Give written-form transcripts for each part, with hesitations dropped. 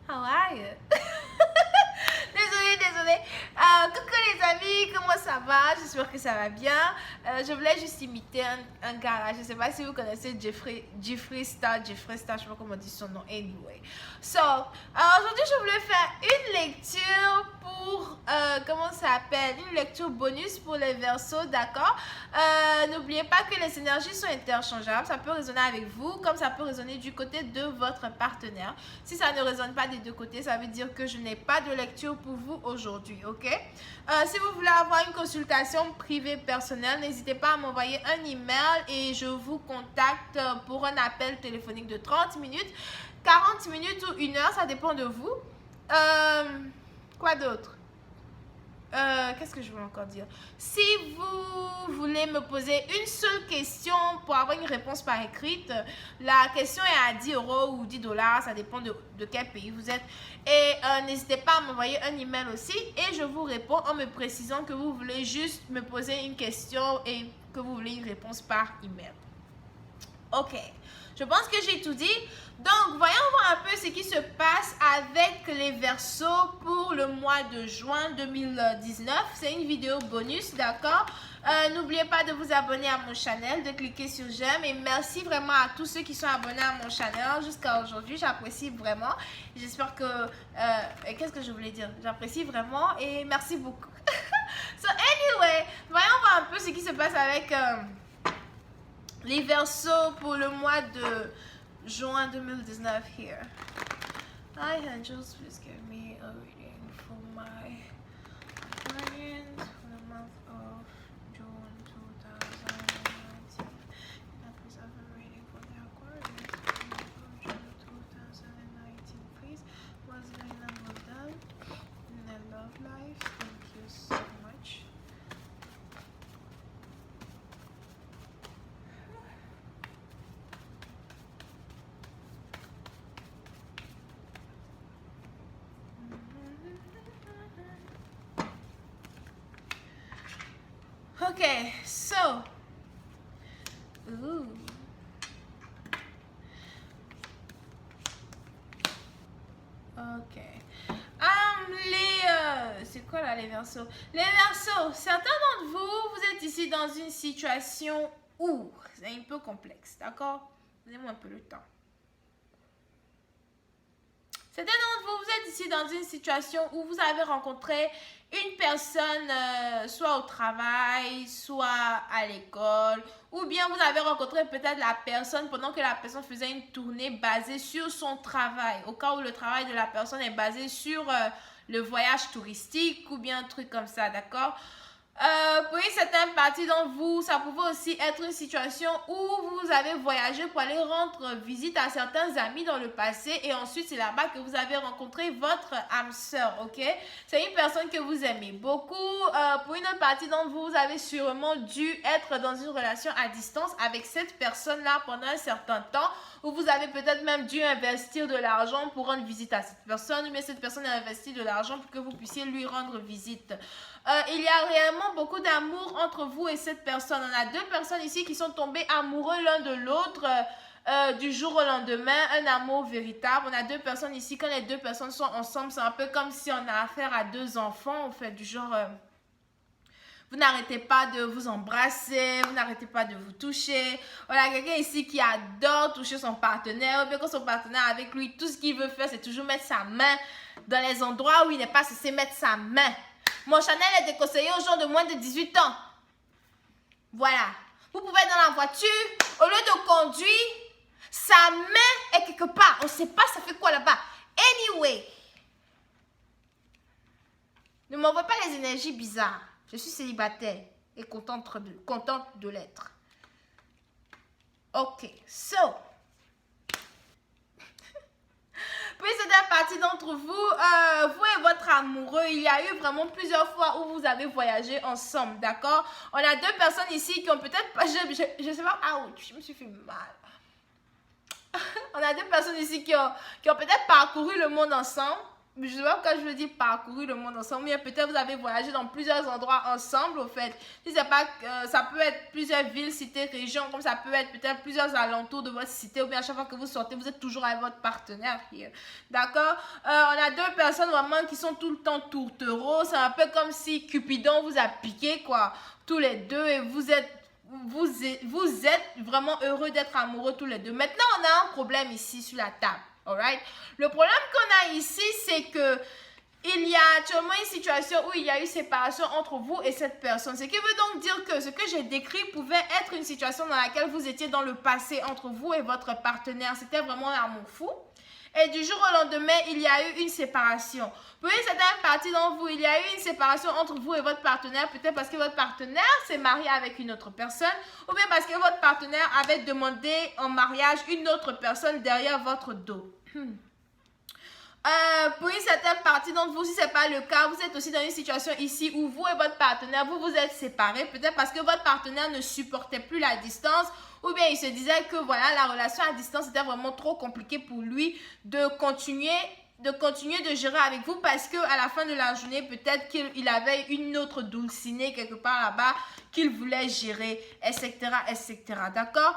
How are you? Désolée. Coucou les amis, comment ça va? J'espère que ça va bien. Je voulais juste imiter un gars là. Je ne sais pas si vous connaissez Jeffree Star, je ne sais pas comment on dit son nom. Anyway. Aujourd'hui, je voulais faire une lecture pour, comment ça s'appelle? Une lecture bonus pour les Verseaux, d'accord? N'oubliez pas que les énergies sont interchangeables. Ça peut résonner avec vous comme ça peut résonner du côté de votre partenaire. Si ça ne résonne pas des deux côtés, ça veut dire que je n'ai pas de lecture pour vous aujourd'hui, ok? Si vous voulez avoir une consultation privée personnelle, n'hésitez pas à m'envoyer un email et je vous contacte pour un appel téléphonique de 30 minutes, 40 minutes ou 1 heure, ça dépend de vous. Quoi d'autre? Qu'est-ce que je veux encore dire? Si vous voulez me poser une seule question pour avoir une réponse par écrite, la question est à 10 € ou 10 $, ça dépend de quel pays vous êtes. Et n'hésitez pas à m'envoyer un email aussi et je vous réponds en me précisant que vous voulez juste me poser une question et que vous voulez une réponse par email. Ok, je pense que j'ai tout dit. Donc, voyons voir un peu ce qui se passe avec les Verseaux pour le mois de juin 2019. C'est une vidéo bonus, d'accord? N'oubliez pas de vous abonner à mon channel, de cliquer sur j'aime. Et merci vraiment à tous ceux qui sont abonnés à mon channel jusqu'à aujourd'hui. J'apprécie vraiment. J'espère que... qu'est-ce que je voulais dire? J'apprécie vraiment et merci beaucoup. So, anyway, voyons voir un peu ce qui se passe avec... les Verseaux pour le mois de juin 2019 here. Hi angels, please give me a reading for my client for the month of June 2019. And please have a reading for the Aquarius for the month of June 2019. Please, what's going on with them in their love life? Thank you so much. Okay, so, ooh. Ok. C'est quoi là les Verseaux? Les Verseaux, certains d'entre vous, vous êtes ici dans une situation où c'est un peu complexe, d'accord? Donnez-moi un peu le temps. Certains d'entre vous, vous êtes ici dans une situation où vous avez rencontré une personne, soit au travail, soit à l'école, ou bien vous avez rencontré peut-être la personne pendant que la personne faisait une tournée basée sur son travail, au cas où le travail de la personne est basé sur le voyage touristique ou bien un truc comme ça, d'accord? Pour une certaine partie d'entre vous, ça pouvait aussi être une situation où vous avez voyagé pour aller rendre visite à certains amis dans le passé et ensuite c'est là-bas que vous avez rencontré votre âme sœur, ok? C'est une personne que vous aimez beaucoup. Pour une autre partie d'entre vous, vous avez sûrement dû être dans une relation à distance avec cette personne-là pendant un certain temps où vous avez peut-être même dû investir de l'argent pour rendre visite à cette personne, mais cette personne a investi de l'argent pour que vous puissiez lui rendre visite. Il y a réellement beaucoup d'amour entre vous et cette personne. On a deux personnes ici qui sont tombées amoureux l'un de l'autre du jour au lendemain, un amour véritable. On a deux personnes ici, quand les deux personnes sont ensemble, c'est un peu comme si on a affaire à deux enfants, en fait, du genre... vous n'arrêtez pas de vous embrasser, vous n'arrêtez pas de vous toucher. Voilà, quelqu'un ici qui adore toucher son partenaire. Ou bien quand son partenaire avec lui, tout ce qu'il veut faire, c'est toujours mettre sa main dans les endroits où il n'est pas censé mettre sa main. Mon Chanel est déconseillé aux gens de moins de 18 ans. Voilà. Vous pouvez être dans la voiture, au lieu de conduire, sa main est quelque part. On ne sait pas ça fait quoi là-bas. Anyway. Ne m'envoie pas les énergies bizarres. Je suis célibataire et contente de l'être. Ok, so. Puis c'est une partie d'entre vous, vous et votre amoureux, il y a eu vraiment plusieurs fois où vous avez voyagé ensemble, d'accord? On a deux personnes ici qui ont peut-être pas, je sais pas, ouch, je me suis fait mal. On a deux personnes ici qui ont peut-être parcouru le monde ensemble. je sais pas pourquoi je veux dire parcourir le monde ensemble, mais peut-être vous avez voyagé dans plusieurs endroits ensemble, au fait. Si c'est pas, ça peut être plusieurs villes, cités, régions, comme ça peut être peut-être plusieurs alentours de votre cité, ou bien à chaque fois que vous sortez, vous êtes toujours avec votre partenaire here. D'accord? On a deux personnes vraiment qui sont tout le temps tourtereaux. C'est un peu comme si Cupidon vous a piqué, quoi, tous les deux, et vous êtes vraiment heureux d'être amoureux tous les deux. Maintenant, on a un problème ici sur la table. Alright? Le problème qu'on a ici, c'est que il y a actuellement une situation où il y a eu séparation entre vous et cette personne. Ce qui veut donc dire que ce que j'ai décrit pouvait être une situation dans laquelle vous étiez dans le passé entre vous et votre partenaire. C'était vraiment un amour fou. Et du jour au lendemain, il y a eu une séparation. Pour une certaine partie d'entre vous, il y a eu une séparation entre vous et votre partenaire, peut-être parce que votre partenaire s'est marié avec une autre personne, ou bien parce que votre partenaire avait demandé en mariage une autre personne derrière votre dos. Pour une certaine partie d'entre vous, si ce n'est pas le cas, vous êtes aussi dans une situation ici où vous et votre partenaire, vous vous êtes séparés, peut-être parce que votre partenaire ne supportait plus la distance, ou bien il se disait que voilà, la relation à distance était vraiment trop compliquée pour lui de continuer de gérer avec vous, parce que à la fin de la journée, peut-être qu'il avait une autre dulcinée quelque part là-bas qu'il voulait gérer, etc., etc. D'accord?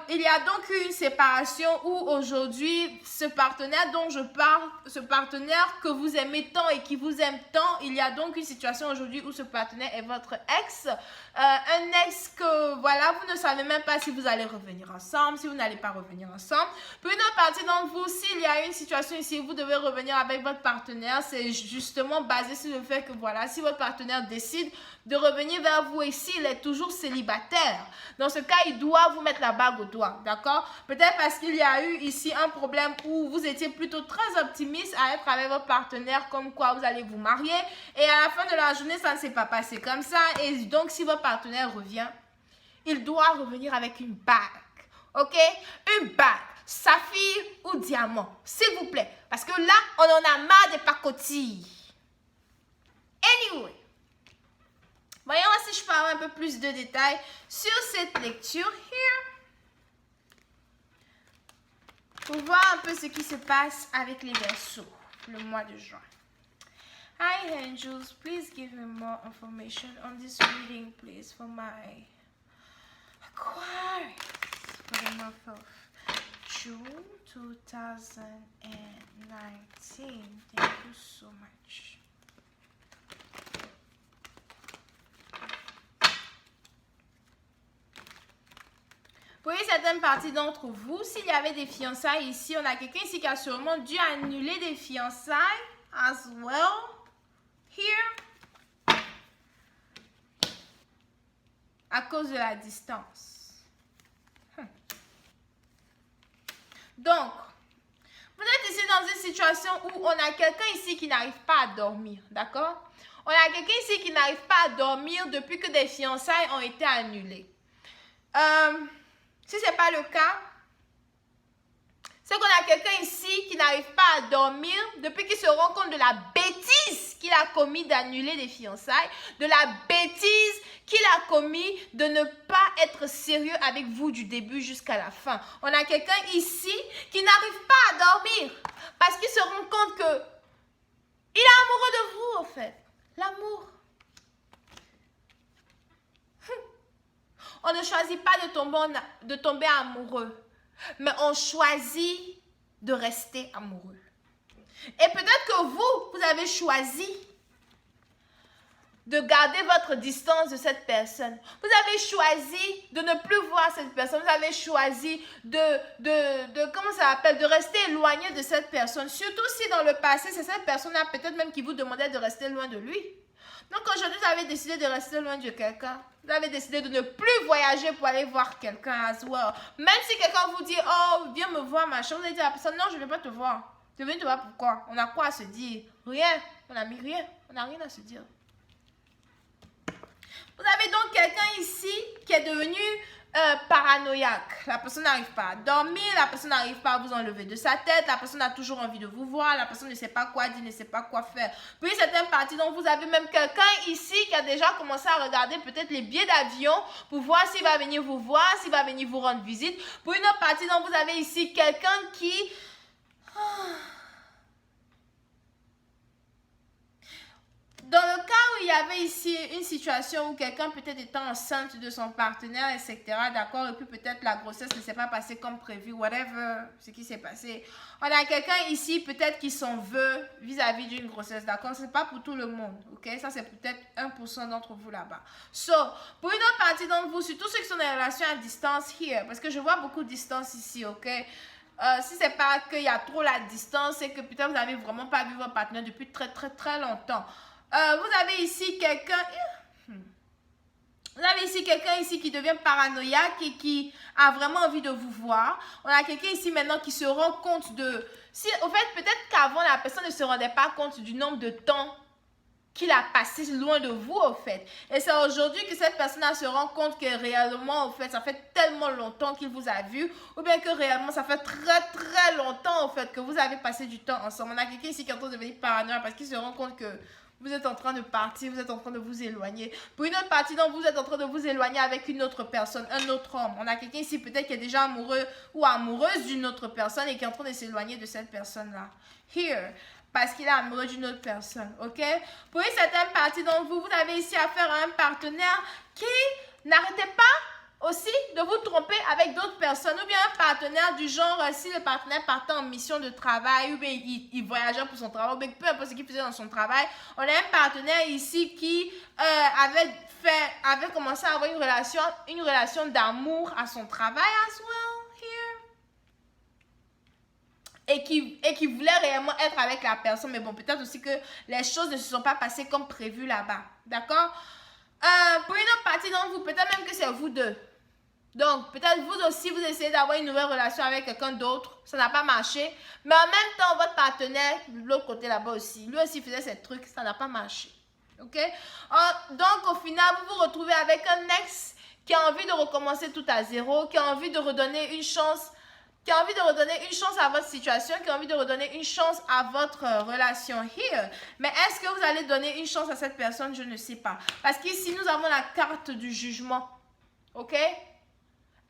Il y a donc eu une séparation où aujourd'hui, ce partenaire dont je parle, ce partenaire que vous aimez tant et qui vous aime tant, il y a donc une situation aujourd'hui où ce partenaire est votre ex. Un ex que, voilà, vous ne savez même pas si vous allez revenir ensemble, si vous n'allez pas revenir ensemble. Pour une autre partie d'entre vous, s'il y a une situation ici où vous devez revenir avec votre partenaire, c'est justement basé sur le fait que, voilà, si votre partenaire décide de revenir vers vous et s'il est toujours célibataire, dans ce cas, il doit vous mettre la bague au doigt, d'accord? Peut-être parce qu'il y a eu ici un problème où vous étiez plutôt très optimiste à être avec votre partenaire, comme quoi vous allez vous marier, et à la fin de la journée, ça ne s'est pas passé comme ça, et donc si votre partenaire revient, il doit revenir avec une bague, ok? Une bague, saphir ou diamant, s'il vous plaît, parce que là, on en a marre des pacotilles. Anyway, voyons si je peux avoir un peu plus de détails sur cette lecture here. Pour voir un peu ce qui se passe avec les Verseaux le mois de juin. Hi angels, please give me more information on this reading, please, for my Aquarius for the month of June 2019. Thank you so much. Pour une certaine partie d'entre vous, s'il y avait des fiançailles ici, on a quelqu'un ici qui a sûrement dû annuler des fiançailles as well here à cause de la distance. Donc, vous êtes ici dans une situation où on a quelqu'un ici qui n'arrive pas à dormir, d'accord? On a quelqu'un ici qui n'arrive pas à dormir depuis que des fiançailles ont été annulées. Si ce n'est pas le cas, c'est qu'on a quelqu'un ici qui n'arrive pas à dormir depuis qu'il se rend compte de la bêtise qu'il a commis d'annuler des fiançailles, de la bêtise qu'il a commis de ne pas être sérieux avec vous du début jusqu'à la fin. On a quelqu'un ici qui n'arrive pas à dormir parce qu'il se rend compte que il est amoureux de vous, en fait. L'amour. On ne choisit pas de tomber amoureux, mais on choisit de rester amoureux. Et peut-être que vous avez choisi de garder votre distance de cette personne. Vous avez choisi de ne plus voir cette personne. Vous avez choisi comment ça s'appelle, de rester éloigné de cette personne. Surtout si dans le passé, c'est cette personne-là peut-être même qui vous demandait de rester loin de lui. Donc aujourd'hui, vous avez décidé de rester loin de quelqu'un. Vous avez décidé de ne plus voyager pour aller voir quelqu'un as well. Même si quelqu'un vous dit, oh, viens me voir, machin, vous allez dire à la personne, non, je ne vais pas te voir. Je vais te voir pourquoi. On a quoi à se dire? Rien. On n'a mis rien. On n'a rien à se dire. Vous avez donc quelqu'un ici qui est devenu paranoïaque. La personne n'arrive pas à dormir, la personne n'arrive pas à vous enlever de sa tête, la personne a toujours envie de vous voir, la personne ne sait pas quoi dire, ne sait pas quoi faire. Puis certaines parties, donc vous avez même quelqu'un ici qui a déjà commencé à regarder peut-être les billets d'avion pour voir s'il va venir vous voir, s'il va venir vous rendre visite. Pour une autre partie, donc vous avez ici quelqu'un qui Dans le cas où il y avait ici une situation où quelqu'un peut-être était enceinte de son partenaire, etc., d'accord, et puis peut-être la grossesse ne s'est pas passée comme prévu, whatever, ce qui s'est passé. On a quelqu'un ici peut-être qui s'en veut vis-à-vis d'une grossesse, d'accord, c'est pas pour tout le monde, ok, ça c'est peut-être 1% d'entre vous là-bas. So, pour une autre partie d'entre vous, surtout ceux qui sont dans des relations à distance, here, parce que je vois beaucoup de distance ici, ok. Si c'est pas qu'il y a trop la distance, c'est que peut-être vous n'avez vraiment pas vu votre partenaire depuis très très très longtemps. Vous avez ici quelqu'un... Vous avez ici quelqu'un ici qui devient paranoïaque et qui a vraiment envie de vous voir. On a quelqu'un ici maintenant qui se rend compte de... Si, au fait, peut-être qu'avant, la personne ne se rendait pas compte du nombre de temps qu'il a passé loin de vous, au fait. Et c'est aujourd'hui que cette personne se rend compte que réellement, au fait, ça fait tellement longtemps qu'il vous a vu, ou bien que réellement, ça fait très, très longtemps, au fait, que vous avez passé du temps ensemble. On a quelqu'un ici qui est en train de devenir paranoïaque parce qu'il se rend compte que vous êtes en train de partir, vous êtes en train de vous éloigner. Pour une autre partie, donc, vous êtes en train de vous éloigner avec une autre personne, un autre homme. On a quelqu'un ici peut-être qui est déjà amoureux ou amoureuse d'une autre personne et qui est en train de s'éloigner de cette personne-là. Here. Parce qu'il est amoureux d'une autre personne, ok? Pour une certaine partie d'entre vous, vous avez ici affaire à un partenaire qui n'arrêtait pas aussi de vous tromper avec d'autres personnes, ou bien un partenaire du genre, si le partenaire partait en mission de travail, ou bien il voyageait pour son travail, ou bien peu importe ce qu'il faisait dans son travail, on a un partenaire ici qui avait commencé à avoir une relation d'amour à son travail as well, here. Et qui voulait réellement être avec la personne, mais bon, peut-être aussi que les choses ne se sont pas passées comme prévu là-bas, d'accord? Pour une autre partie d'entre vous, peut-être même que c'est vous deux. Donc, peut-être vous aussi, vous essayez d'avoir une nouvelle relation avec quelqu'un d'autre. Ça n'a pas marché. Mais en même temps, votre partenaire, de l'autre côté là-bas aussi, lui aussi faisait ces trucs. Ça n'a pas marché. OK? Donc, au final, vous vous retrouvez avec un ex qui a envie de recommencer tout à zéro, qui a envie de redonner une chance, à votre situation, qui a envie de redonner une chance à votre relation here. Mais est-ce que vous allez donner une chance à cette personne? Je ne sais pas. Parce qu'ici, nous avons la carte du jugement. OK?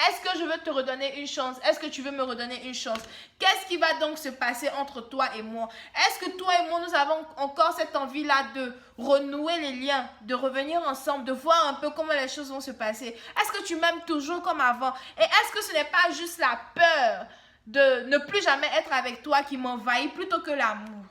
Est-ce que je veux te redonner une chance? Est-ce que tu veux me redonner une chance? Qu'est-ce qui va donc se passer entre toi et moi? Est-ce que toi et moi, nous avons encore cette envie-là de renouer les liens, de revenir ensemble, de voir un peu comment les choses vont se passer? Est-ce que tu m'aimes toujours comme avant? Et est-ce que ce n'est pas juste la peur de ne plus jamais être avec toi qui m'envahit plutôt que l'amour?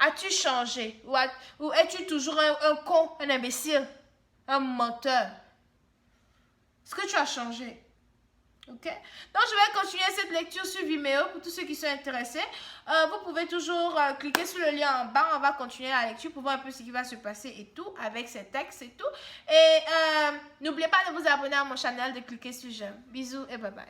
As-tu changé? Ou es-tu toujours un con, un imbécile, un menteur? Est-ce que tu as changé? Ok? Donc, je vais continuer cette lecture sur Vimeo pour tous ceux qui sont intéressés. Vous pouvez toujours cliquer sur le lien en bas. On va continuer la lecture pour voir un peu ce qui va se passer et tout, avec ces textes et tout. Et n'oubliez pas de vous abonner à mon channel, de cliquer sur j'aime. Bisous et bye bye.